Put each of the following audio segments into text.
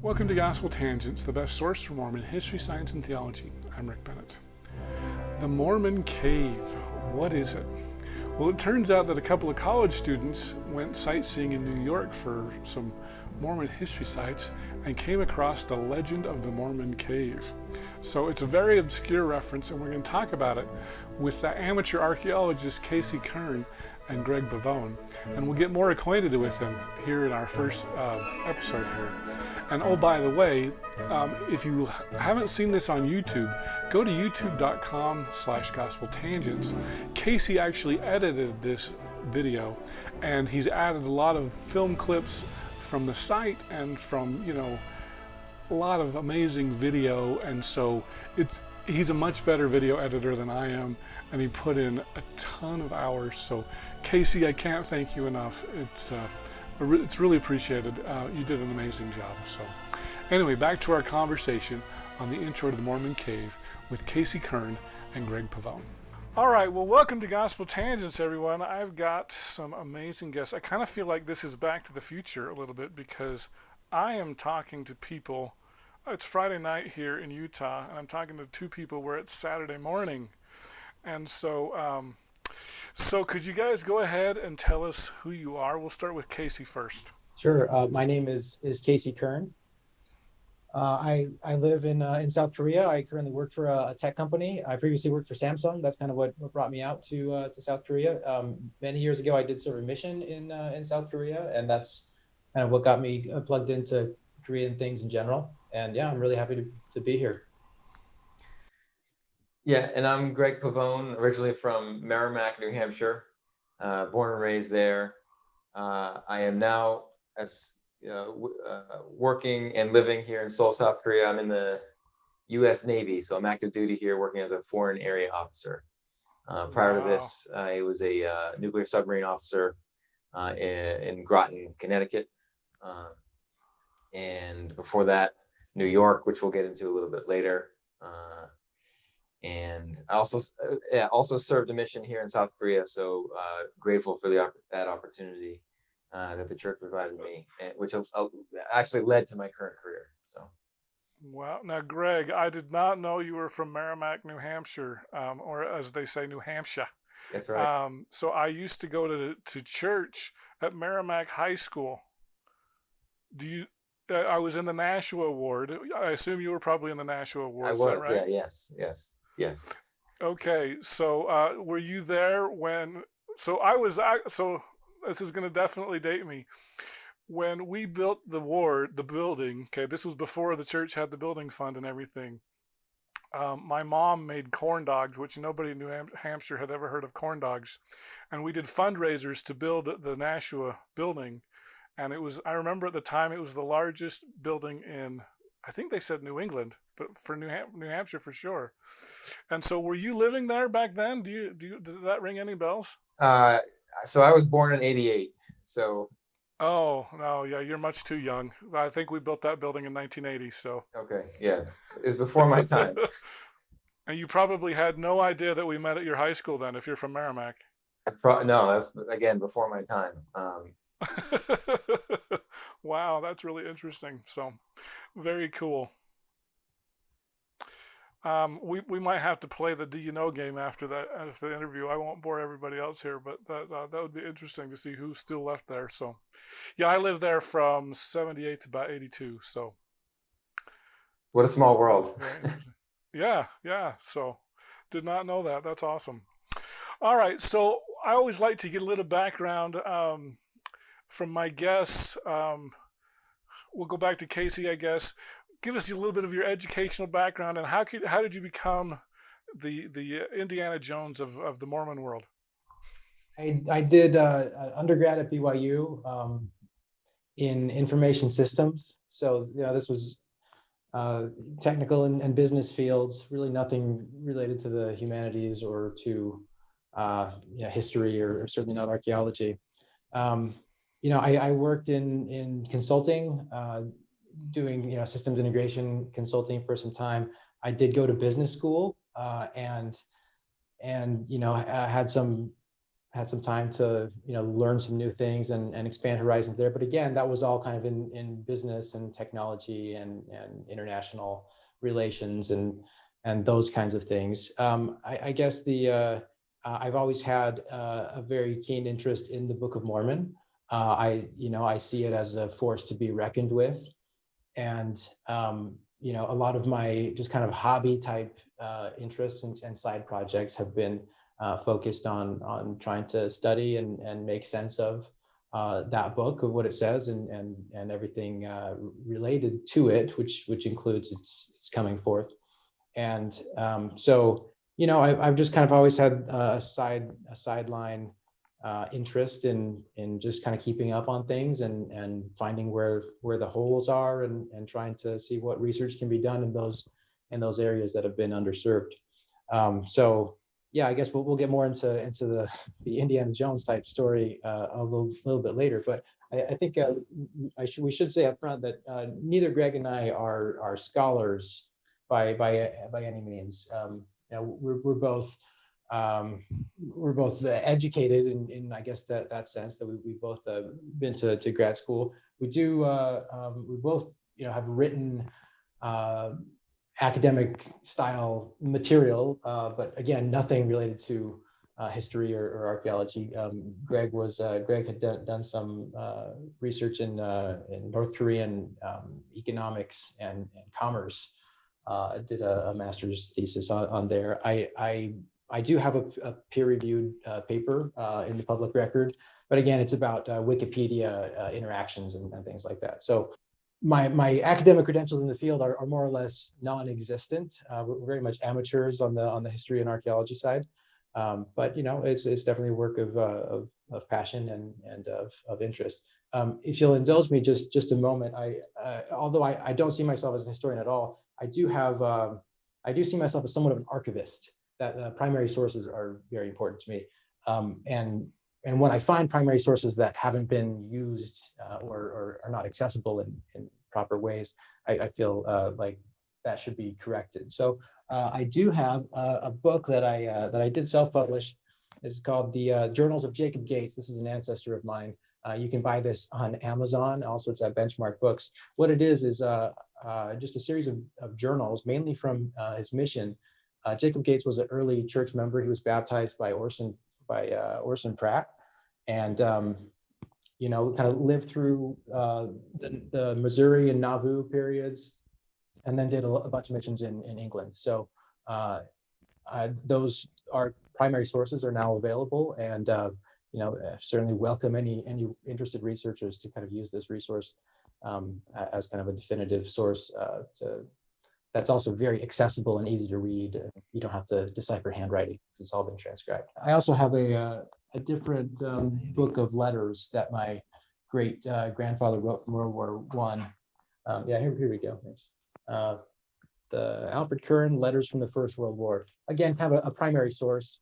Welcome to Gospel Tangents, the best source for Mormon history, science, and theology. I'm Rick Bennett. The Mormon Cave. What is it? Well, it turns out that a couple of college students went sightseeing in New York for some Mormon history sites and came across the legend of the Mormon Cave. So it's a very obscure reference, and we're going to talk about it with the amateur archaeologists Casey Kern and Greg Pavone, and we'll get more acquainted with them here in our first episode here. And oh, by the way, if you haven't seen this on YouTube, go to youtube.com/gospeltangents. Casey actually edited this video, and he's added a lot of film clips from the site and from, a lot of amazing video, and so he's a much better video editor than I am, and he put in a ton of hours. So Casey, I can't thank you enough. It's really appreciated. You did an amazing job. So anyway, back to our conversation on the intro to the Mormon Cave with Casey Kern and Greg Pavone. All right, well, welcome to Gospel Tangents, everyone. I've got some amazing guests. I kind of feel like this is Back to the Future a little bit, because I am talking to people. It's Friday night here in Utah, and I'm talking to two people where it's Saturday morning. And so could you guys go ahead and tell us who you are? We'll start with Casey first. Sure. My name is Casey Kern. I live in South Korea. I currently work for a tech company. I previously worked for Samsung. That's kind of what brought me out to South Korea. Many years ago, I did serve a mission in South Korea, and that's kind of what got me plugged into Korean things in general. And yeah, I'm really happy to be here. Yeah, and I'm Greg Pavone, originally from Merrimack, New Hampshire, born and raised there. I am now working and living here in Seoul, South Korea. I'm in the U.S. Navy, so I'm active duty here, working as a foreign area officer. Prior to this, I was a nuclear submarine officer in Groton, Connecticut, and before that, New York, which we'll get into a little bit later. And I also served a mission here in South Korea, so grateful for that opportunity that the church provided me, which actually led to my current career. So, wow. Now, Greg, I did not know you were from Merrimack, New Hampshire, or as they say, New Hampshire. That's right. So I used to go to church at Merrimack High School. I was in the Nashua Ward. I assume you were probably in the Nashua Ward. I was, is that right? Yeah, yes. Okay, so were you there when? So I was. So this is going to definitely date me. When we built the ward, the building. Okay, this was before the church had the building fund and everything. My mom made corn dogs, which nobody in New Hampshire had ever heard of corn dogs, and we did fundraisers to build the Nashua building. And I remember at the time, it was the largest building in, I think they said New England, but for New Hampshire for sure. And so were you living there back then? Does that ring any bells? So I was born in '88. So. Oh, no, yeah, you're much too young. I think we built that building in 1980, so. Okay, yeah, it was before my time. And you probably had no idea that we met at your high school then, if you're from Merrimack. No, that's, again, before my time. Wow, that's really interesting. So, very cool. We might have to play the Do You Know game after the interview. I won't bore everybody else here, but that would be interesting to see who's still left there. So, yeah, I lived there from 78 to about 82. So, what a small world. Very interesting. Yeah. So, did not know that. That's awesome. All right. So, I always like to get a little background from my guests. We'll go back to Casey, I guess. Give us a little bit of your educational background, and how did you become the Indiana Jones of the Mormon world? I did undergrad at BYU in information systems. So this was technical and business fields. Really nothing related to the humanities or to history, or certainly not archaeology. I worked in consulting, doing systems integration consulting for some time. I did go to business school, and had some had some time to, learn some new things and expand horizons there. But again, that was all kind of in business and technology and international relations and those kinds of things. I guess I've always had a very keen interest in the Book of Mormon. I see it as a force to be reckoned with. And, a lot of my just kind of hobby type interests and side projects have been focused on trying to study and make sense of that book, of what it says and everything related to it, which includes its coming forth. And so, I've just kind of always had a sideline interest in just kind of keeping up on things and finding where the holes are and trying to see what research can be done in those areas that have been underserved. So yeah, I guess we'll get more into the Indiana Jones type story a little bit later. But I think we should say up front that neither Greg and I are scholars by any means. We're both educated in I guess that sense, that we both been to grad school. We both have written academic style material, but again, nothing related to history or archaeology. Greg had done some research in North Korean economics and commerce. Did a master's thesis on there. I do have a peer-reviewed paper in the public record, but again, it's about Wikipedia interactions and things like that. So my academic credentials in the field are more or less non-existent. We're very much amateurs on the history and archaeology side, but it's definitely a work of passion and of interest. If you'll indulge me just a moment, although I don't see myself as a historian at all, I do see myself as somewhat of an archivist. That primary sources are very important to me, and when I find primary sources that haven't been used or are not accessible in proper ways, I feel like that should be corrected. So I do have a book that I did self-publish. It's called The Journals of Jacob Gates. This is an ancestor of mine. You can buy this on Amazon. Also, it's at Benchmark Books. What it is just a series of journals, mainly from his mission. Jacob Gates was an early church member. He was baptized by Orson Pratt, and kind of lived through the Missouri and Nauvoo periods, and then did a bunch of missions in England. So those are primary sources are now available, and certainly welcome any interested researchers to kind of use this resource as kind of a definitive source that's also very accessible and easy to read. You don't have to decipher handwriting because it's all been transcribed. I also have a different book of letters that my great grandfather wrote in World War I. Here we go. Thanks. The Alfred Kern Letters from the First World War. Again, kind of a primary source,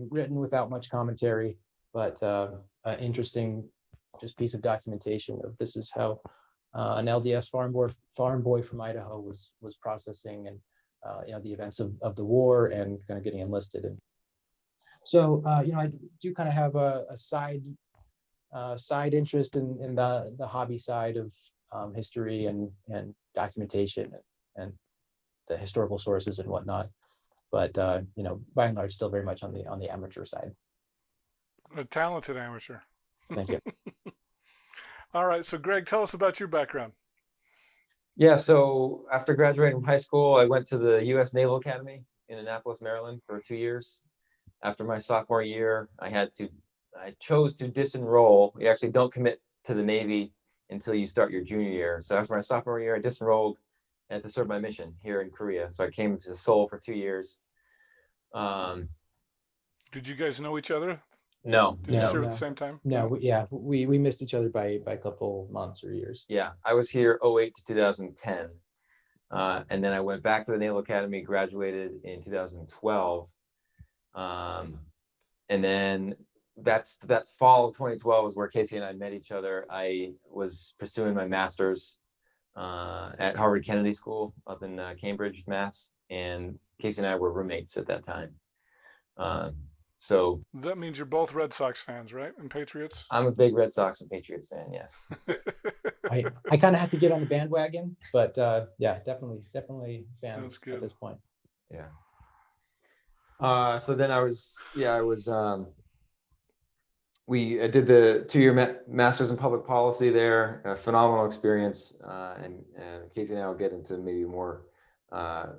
written without much commentary, but an interesting just piece of documentation of this is how an LDS farm boy from Idaho was processing and the events of the war and kind of getting enlisted. And so I do kind of have a side interest in the hobby side of history and documentation and the historical sources and whatnot. But by and large, still very much on the amateur side. A talented amateur. Thank you. All right, so Greg, tell us about your background. Yeah, so after graduating from high school, I went to the U.S. Naval Academy in Annapolis, Maryland for 2 years. After my sophomore year, I chose to disenroll. You actually don't commit to the Navy until you start your junior year. So after my sophomore year, I disenrolled and had to serve my mission here in Korea. So I came to Seoul for 2 years. Did you guys know each other? No. Did you serve at the same time? No, we missed each other by a couple months or years. Yeah, I was here 2008 to 2010. And then I went back to the Naval Academy, graduated in 2012. And then that fall of 2012 is where Casey and I met each other. I was pursuing my master's at Harvard Kennedy School up in Cambridge, Mass. And Casey and I were roommates at that time. So That means you're both Red Sox fans, right? And Patriots? I'm a big Red Sox and Patriots fan. Yes. I kind of have to get on the bandwagon, but yeah, definitely fan That's at good. this point. Yeah. So then I was we did the 2-year master's in public policy there, a phenomenal experience. And Casey and I will get into maybe more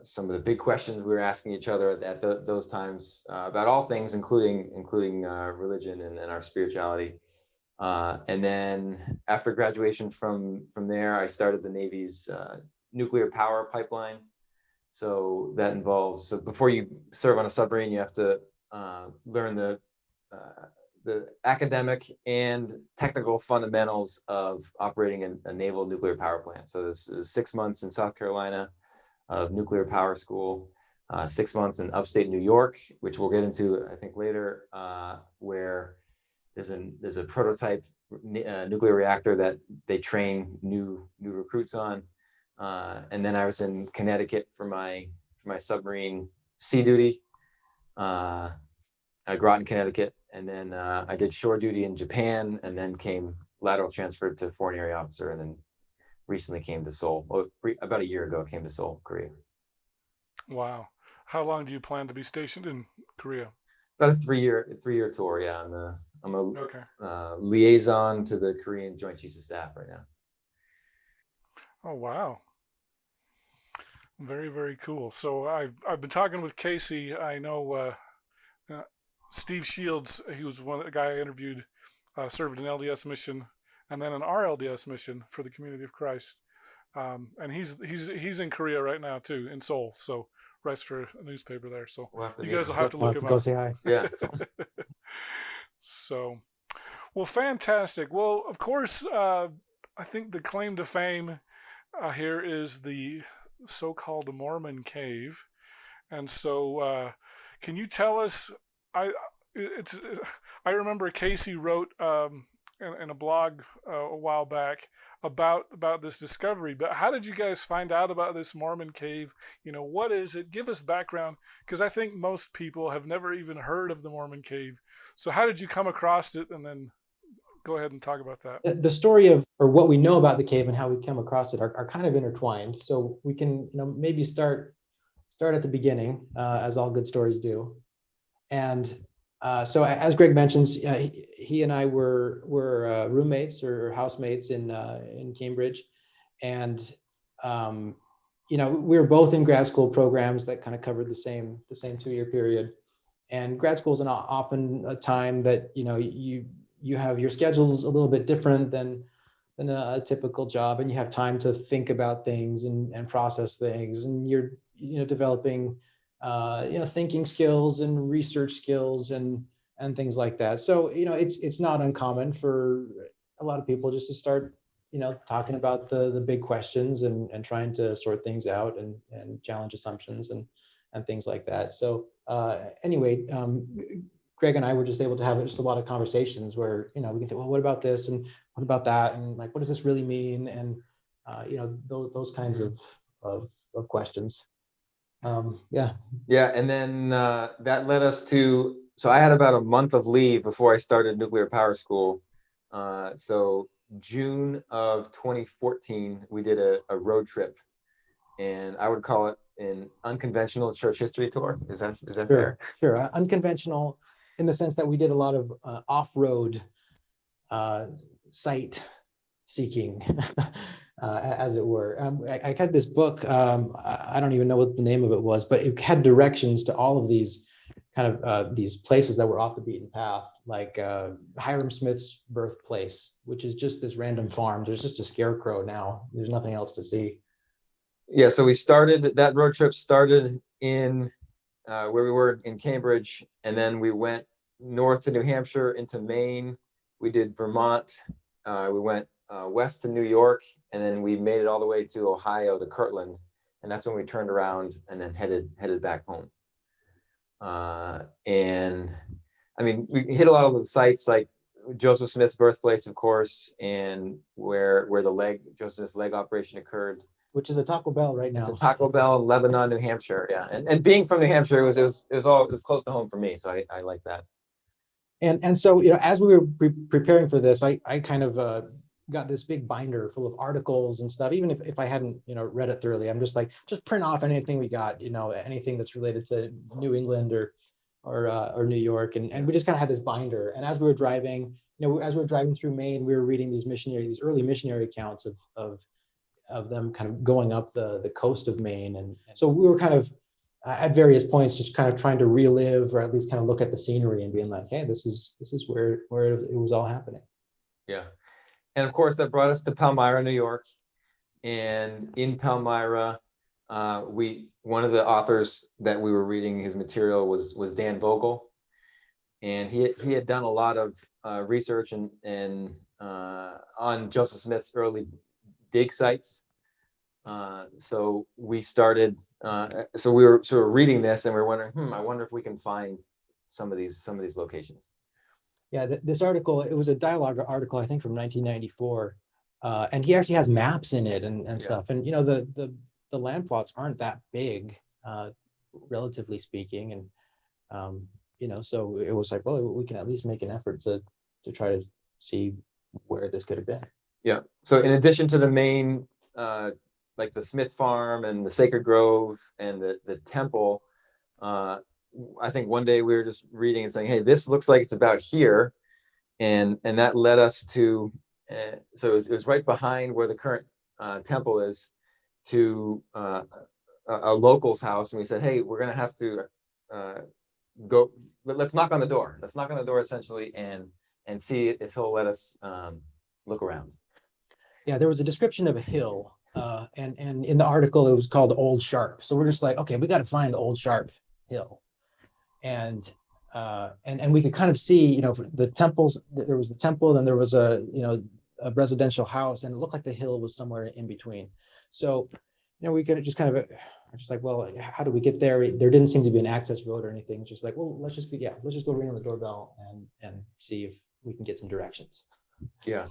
some of the big questions we were asking each other at those times about all things, including religion and our spirituality. And then after graduation from there, I started the Navy's nuclear power pipeline. So that involves, so before you serve on a submarine, you have to learn the academic and technical fundamentals of operating a naval nuclear power plant. So this is 6 months in South Carolina of nuclear power school, 6 months in upstate New York, which we'll get into, I think, later, where there's a prototype nuclear reactor that they train new recruits on. And then I was in Connecticut for my submarine sea duty. Groton, Connecticut, and then I did shore duty in Japan, and then came lateral transferred to foreign area officer, and then recently came to Seoul. About a year ago, came to Seoul, Korea. Wow. How long do you plan to be stationed in Korea? About a three-year tour. Yeah, I'm a Okay. Liaison to the Korean Joint Chiefs of Staff right now. Oh, wow. Very, very cool. So I've been talking with Casey. I know Steve Shields, he was the guy I interviewed, served an LDS mission and then an RLDS mission for the Community of Christ. And he's in Korea right now too, in Seoul. So writes for a newspaper there. So you guys will have to look him up. Go say hi. Yeah. So, well, fantastic. Well, of course, I think the claim to fame here is the so-called Mormon Cave. And so, can you tell us? I remember Casey wrote in a blog a while back about this discovery. But how did you guys find out about this Mormon Cave? You know, what is it? Give us background, because I think most people have never even heard of the Mormon Cave. So how did you come across it? And then go ahead and talk about that. The story of, or what we know about the cave and how we come across it are kind of intertwined. So we can, maybe start at the beginning, as all good stories do. And so as Greg mentions, he and I were roommates or housemates in Cambridge, and we were both in grad school programs that kind of covered the same 2-year period. And grad school is often a time that you have your schedules a little bit different than a typical job, and you have time to think about things and process things, and you're developing thinking skills and research skills and things like that. So it's not uncommon for a lot of people just to start talking about the big questions and trying to sort things out and challenge assumptions and things like that. So anyway, Greg and I were just able to have just a lot of conversations where we can think, well, what about this and what about that, and like, what does this really mean, and those kinds of questions. Yeah, and then that led us to, so I had about a month of leave before I started nuclear power school. So June of 2014, we did a road trip, and I would call it an unconventional church history tour. Is that fair? Sure. Unconventional in the sense that we did a lot of off-road site seeking, as it were. I had this book, I don't even know what the name of it was, but it had directions to all of these kind of these places that were off the beaten path, like Hiram Smith's birthplace, which is just this random farm. There's just a scarecrow now. There's nothing else to see. Yeah, so that road trip started in where we were in Cambridge, and then we went north to New Hampshire into Maine. We did Vermont. We went west to New York, and then we made it all the way to Ohio, to Kirtland, and that's when we turned around and then headed back home. And I mean, we hit a lot of the sites, like Joseph Smith's birthplace, of course, and where the Joseph Smith's leg operation occurred. which is a Taco Bell right now. It's a Taco Bell, Lebanon, New Hampshire. Yeah, and being from New Hampshire, it was close to home for me, so I like that. And so, as we were preparing for this, I kind of got this big binder full of articles and stuff. Even if I hadn't, read it thoroughly, I'm just like, just print off anything we got, anything that's related to New England or New York. And we just kind of had this binder. And as we were driving, as we were driving through Maine, we were reading these early missionary accounts of them kind of going up the coast of Maine. And so we were kind of at various points just kind of trying to relive, or at least kind of look at the scenery and being like, hey, this is where it was all happening. Yeah. And of course that brought us to Palmyra, New York. And in Palmyra, one of the authors that we were reading his material was Dan Vogel. And he had done a lot of research and on Joseph Smith's early dig sites. So we started, so we were sort of reading this and we were wondering, I wonder if we can find some of these locations. Yeah, this article, it was a dialogue article, I think from 1994. And he actually has maps in it and stuff. And, the land plots aren't that big, relatively speaking. And, so it was like, well, we can at least make an effort to try to see where this could have been. Yeah. So in addition to the main, like the Smith Farm and the Sacred Grove and the temple, I think one day we were just reading and saying, hey, this looks like it's about here. And that led us to, so it was right behind where the current temple is, to a local's house. And we said, hey, we're going to have to go, let's knock on the door. Let's knock on the door essentially and see if he'll let us look around. Yeah, there was a description of a hill, and in the article it was called Old Sharp. So we're just like, okay, we got to find Old Sharp Hill, and we could kind of see, the temples. There was the temple, then there was a residential house, and it looked like the hill was somewhere in between. So, we could just kind of, just like, well, how do we get there? There didn't seem to be an access road or anything. Just like, well, let's just go ring on the doorbell and see if we can get some directions. Yeah.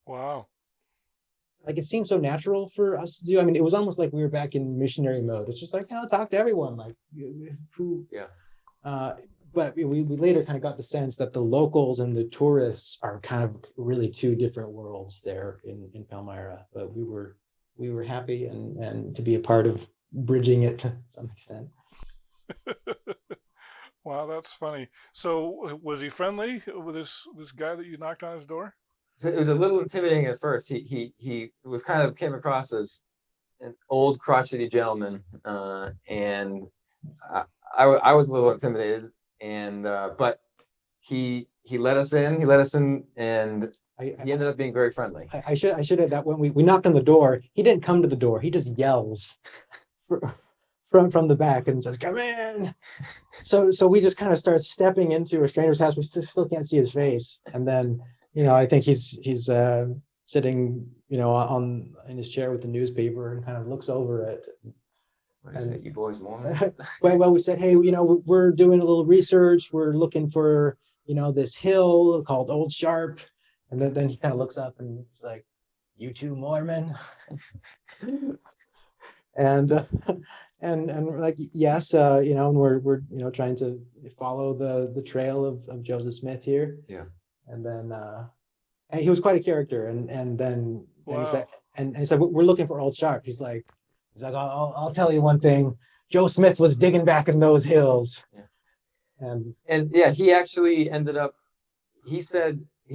Wow. Like, it seemed so natural for us to do. I mean, it was almost like we were back in missionary mode. It's just like, talk to everyone. Like, who? Yeah. But we later kind of got the sense that the locals and the tourists are kind of really two different worlds there in Palmyra. But we were happy and to be a part of bridging it to some extent. Wow, that's funny. So was he friendly with this guy that you knocked on his door? So it was a little intimidating at first. He was came across as an old crotchety gentleman, and I was a little intimidated. And but he let us in. He let us in, and he ended up being very friendly. I should have that when we knocked on the door. He didn't come to the door. He just yells from the back and says, "Come in." So we just kind of start stepping into a stranger's house. We still can't see his face, and then. I think he's sitting, in his chair with the newspaper and kind of looks over it. What is it, you boys Mormon? Well, we said, hey, we're doing a little research. We're looking for, this hill called Old Sharp. And then he kind of looks up and he's like, you two Mormon? and we're like, yes, and we're trying to follow the trail of Joseph Smith here. Yeah. And then and he was quite a character. And then Wow. he said, we're looking for Old Sharp. He's like, I'll tell you one thing. Joe Smith was digging back in those hills. Yeah. And yeah, he actually ended up. He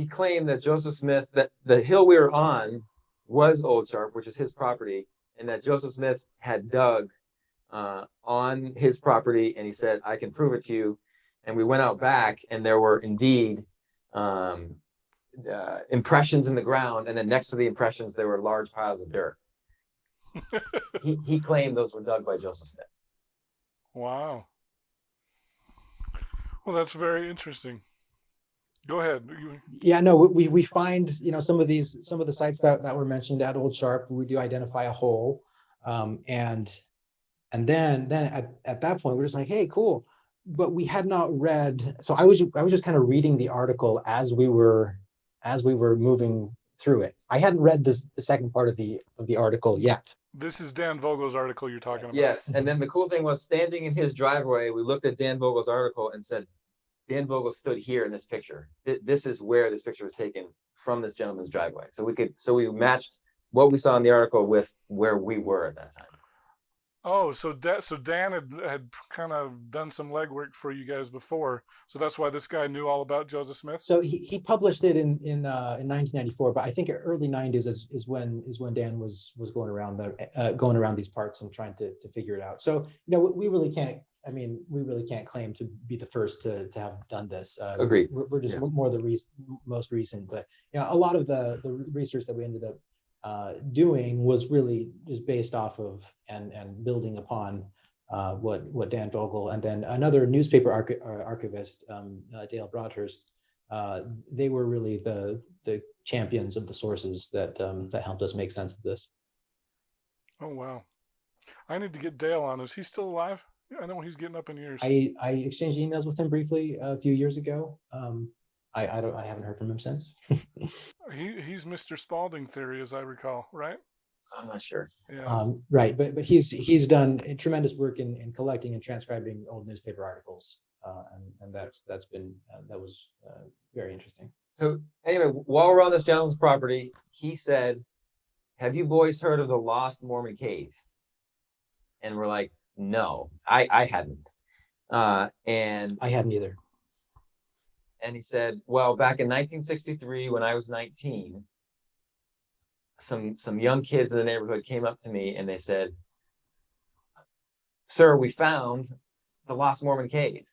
claimed that Joseph Smith, that the hill we were on was Old Sharp, which is his property, and that Joseph Smith had dug on his property. And he said, I can prove it to you. And we went out back, and there were indeed impressions in the ground, and then next to the impressions there were large piles of dirt. he claimed those were dug by Joseph Smith. Wow. Well, that's very interesting. Go ahead. Yeah, no, we find some of the sites that were mentioned at Old Sharp. We do identify a hole, and then at that point we're just like, hey, cool. But we had not read. So I was just kind of reading the article as we were moving through it. I hadn't read the second part of the article yet. This is Dan Vogel's article you're talking about. Yes, and then the cool thing was standing in his driveway, we looked at Dan Vogel's article and said, Dan Vogel stood here in this picture. This is where this picture was taken from this gentleman's driveway. So we matched what we saw in the article with where we were at that time. Oh, so Dan had kind of done some legwork for you guys before, so that's why this guy knew all about Joseph Smith. So he published it in 1994, but I think early 90s is when Dan was going around these parts and trying to figure it out. So we really can't. I mean, we really can't claim to be the first to have done this. Agreed. We're just more the most recent, but a lot of the research that we ended up doing was really just based off of and building upon what Dan Vogel and then another newspaper archivist, Dale Broadhurst, they were really the champions of the sources that helped us make sense of this. Oh wow! I need to get Dale on. Is he still alive? I know he's getting up in years. I exchanged emails with him briefly a few years ago. I haven't heard from him since. He's Mr. Spalding theory, as I recall, right? I'm not sure. Yeah. Right, but he's done tremendous work in collecting and transcribing old newspaper articles, and that was very interesting. So anyway, while we're on this gentleman's property, he said, "Have you boys heard of the lost Mormon Cave?" And we're like, "No, I hadn't." And I hadn't either. And he said, well, back in 1963, when I was 19, some young kids in the neighborhood came up to me and they said, "Sir, we found the lost Mormon Cave."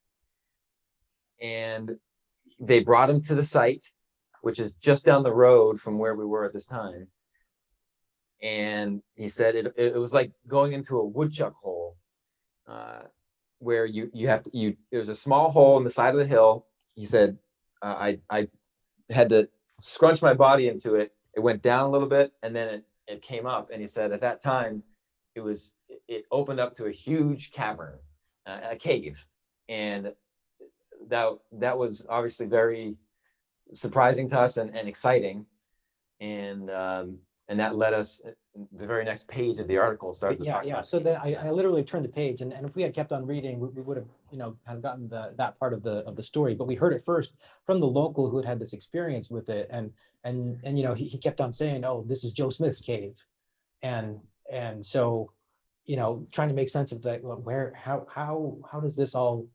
And they brought him to the site, which is just down the road from where we were at this time. And he said it was like going into a woodchuck hole, where it was a small hole in the side of the hill. He said, I had to scrunch my body into it. It went down a little bit and then it came up. And he said at that time, it opened up to a huge cavern, a cave. And that was obviously very surprising to us and exciting. And that led us, the very next page of the article starts. Yeah. So then I literally turned the page, and if we had kept on reading, we would have kind of gotten that part of the story. But we heard it first from the local who had this experience with it, and he kept on saying, "Oh, this is Joe Smith's cave," and so trying to make sense of that, how does this all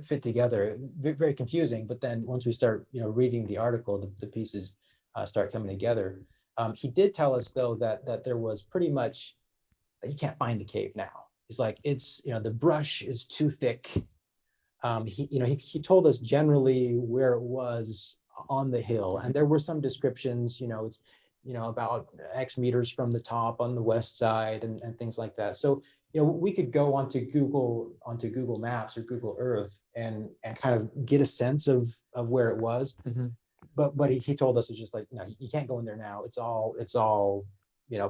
fit together? Very confusing. But then once we start reading the article, the pieces start coming together. He did tell us though that there was pretty much, you can't find the cave now. He's like, it's the brush is too thick. He told us generally where it was on the hill, and there were some descriptions. It's about X meters from the top on the west side and things like that. So we could go onto Google Maps or Google Earth and kind of get a sense of where it was. Mm-hmm. But he told us it's just like, no, you can't go in there now. It's all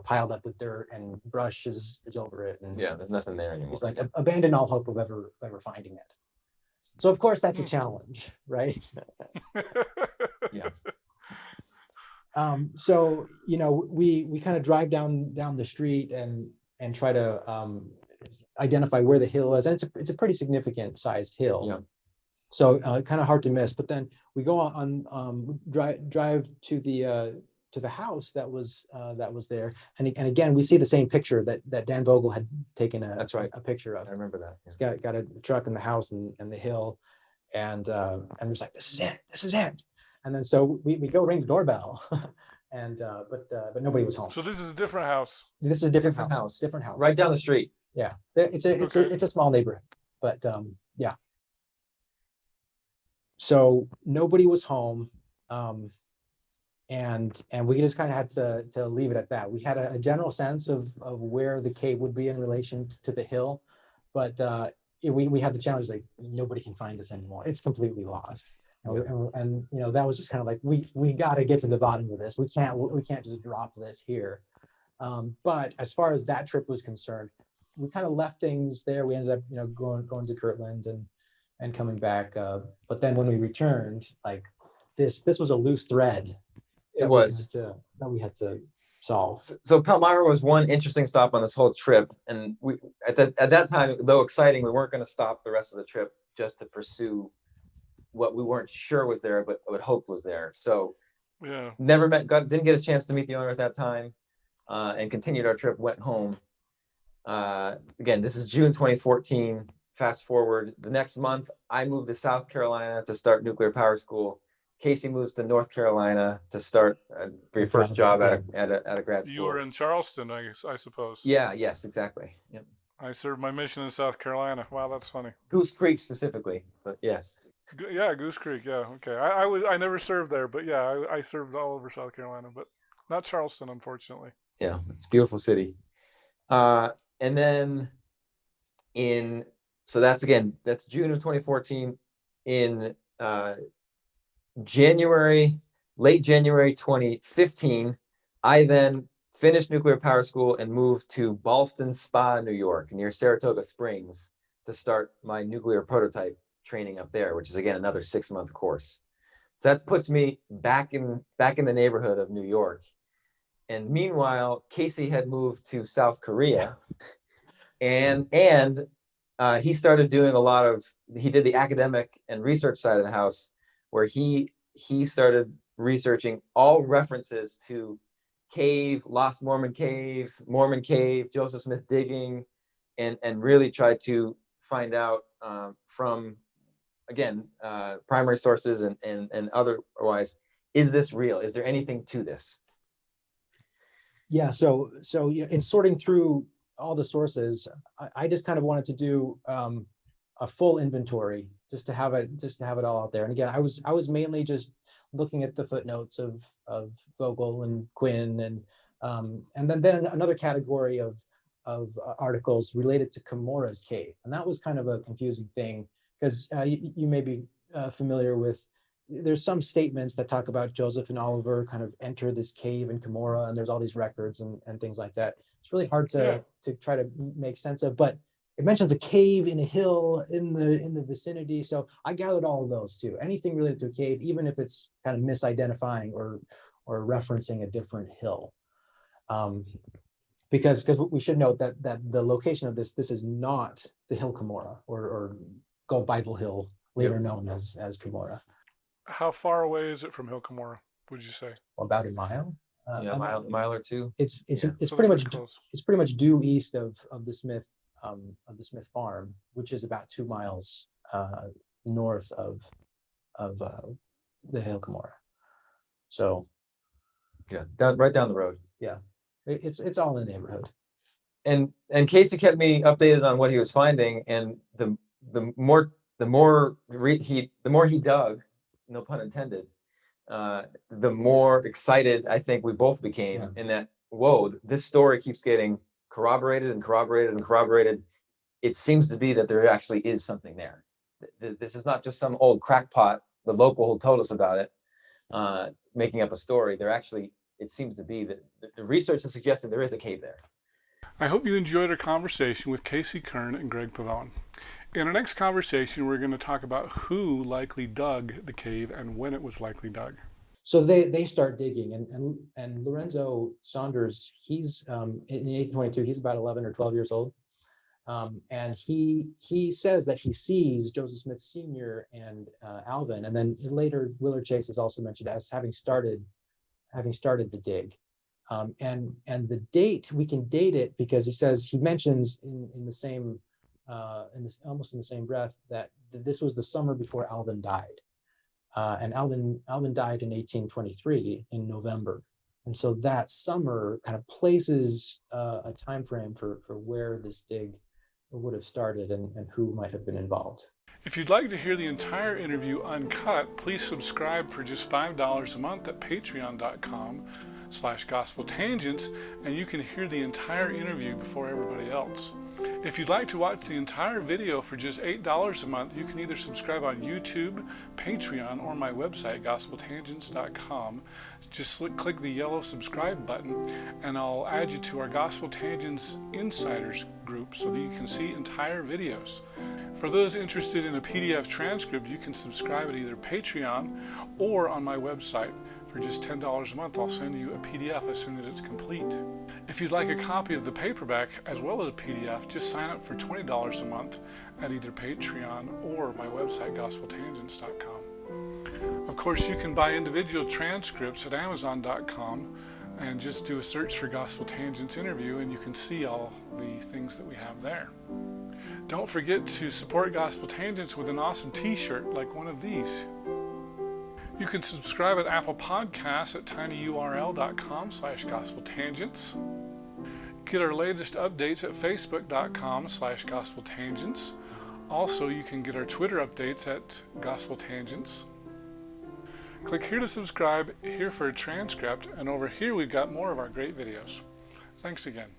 piled up with dirt and brush is over it. And there's nothing there anymore. It's like abandon all hope of ever finding it. So of course that's a challenge, right? Yeah. So we kind of drive down the street and try to identify where the hill is, and it's a pretty significant sized hill. Yeah. So kind of hard to miss. But then we go on drive to the house that was there, and again we see the same picture that Dan Vogel had taken a picture of. I remember that. It's got a truck in the house and the hill, and it's like, this is it. And then so we go ring the doorbell, and but nobody was home. So this is a different house. This is a different house. Different house. Right down the street. Yeah, it's a small neighborhood, but yeah. So nobody was home, and we just kind of had to leave it at that. We had a general sense of where the cave would be in relation to the hill, but we had the challenge, like, nobody can find us anymore. It's completely lost. And that was just kind of like, we got to get to the bottom of this. We can't just drop this here. But as far as that trip was concerned, we kind of left things there. We ended up going to Kirtland and coming back. But then when we returned, like this was a loose thread It was. that we had to solve. So Palmyra was one interesting stop on this whole trip, and we at that time, though exciting, we weren't going to stop the rest of the trip just to pursue what we weren't sure was there, but hoped was there. So Yeah. didn't get a chance to meet the owner at that time, and continued our trip. Went home. Again, this is June 2014. Fast forward the next month, I moved to South Carolina to start nuclear power school. Casey moves to North Carolina to start for your first job at a grad school. You were in Charleston, I suppose. Yeah. Yes. Exactly. Yep. I served my mission in South Carolina. Wow, that's funny. Goose Creek specifically, but yes. Yeah, Goose Creek. Yeah, okay. I never served there, but yeah, I served all over South Carolina, but not Charleston, unfortunately. Yeah, it's a beautiful city. And then that's June of 2014. In late January 2015, I then finished nuclear power school and moved to Ballston Spa, New York, near Saratoga Springs, to start my nuclear prototype training up there, which is again another 6-month course. So that puts me back in the neighborhood of New York. And meanwhile, Casey had moved to South Korea, and he started doing he did the academic and research side of the house, where he started researching all references to Lost Mormon Cave, Joseph Smith digging, and really tried to find out from, again, primary sources and otherwise, is this real? Is there anything to this? Yeah, so in sorting through all the sources, I just kind of wanted to do a full inventory, just to have it all out there. And again, I was mainly just looking at the footnotes of Vogel and Quinn, and then another category of articles related to Comora's cave. And that was kind of a confusing thing, because you may be familiar with, there's some statements that talk about Joseph and Oliver kind of enter this cave in Cumorah, and there's all these records and things like that. It's really hard to try to make sense of, but it mentions a cave in a hill in the vicinity. So I gathered all of those too. Anything related to a cave, even if it's kind of misidentifying or referencing a different hill. Because we should note that the location of this is not the Hill Cumorah or Gold Bible Hill, later known as Cumorah. How far away is it from Hill Cumorah, would you say? About a mile. A mile or two. It's pretty much close. It's pretty much due east of the Smith farm, which is about 2 miles north of the Hill Cumorah. So yeah, right down the road. Yeah, it's all in the neighborhood. And Casey kept me updated on what he was finding, and the more he dug, no pun intended, the more excited I think we both became. In that, whoa, this story keeps getting corroborated and corroborated and corroborated. It seems to be that there actually is something there. This is not just some old crackpot, the local who told us about it, making up a story. It seems to be that the research has suggested there is a cave there. I hope you enjoyed our conversation with Casey Kern and Greg Pavone. In our next conversation, we're going to talk about who likely dug the cave and when it was likely dug. So they start digging, and Lorenzo Saunders, he's in 1822, he's about 11 or 12 years old, and he says that he sees Joseph Smith Sr. and Alvin, and then later Willard Chase is also mentioned as having started the dig, and the date, we can date it because he mentions in the same almost in the same breath that this was the summer before Alvin died. And Alvin died in 1823 in November. And so that summer kind of places a time frame for where this dig would have started and who might have been involved. If you'd like to hear the entire interview uncut, please subscribe for just $5 a month at patreon.com/gospeltangents, and you can hear the entire interview before everybody else. If you'd like to watch the entire video for just $8 a month, you can either subscribe on YouTube, Patreon, or my website, gospeltangents.com. Just click the yellow subscribe button, and I'll add you to our Gospel Tangents Insiders group so that you can see entire videos. For those interested in a PDF transcript, you can subscribe at either Patreon or on my website. For just $10 a month, I'll send you a PDF as soon as it's complete. If you'd like a copy of the paperback as well as a PDF, just sign up for $20 a month at either Patreon or my website, gospeltangents.com. Of course, you can buy individual transcripts at Amazon.com and just do a search for Gospel Tangents interview and you can see all the things that we have there. Don't forget to support Gospel Tangents with an awesome t-shirt like one of these. You can subscribe at Apple Podcasts at tinyurl.com/gospeltangents. Get our latest updates at facebook.com/gospeltangents. Also, you can get our Twitter updates at Gospel Tangents. Click here to subscribe, here for a transcript, and over here we've got more of our great videos. Thanks again.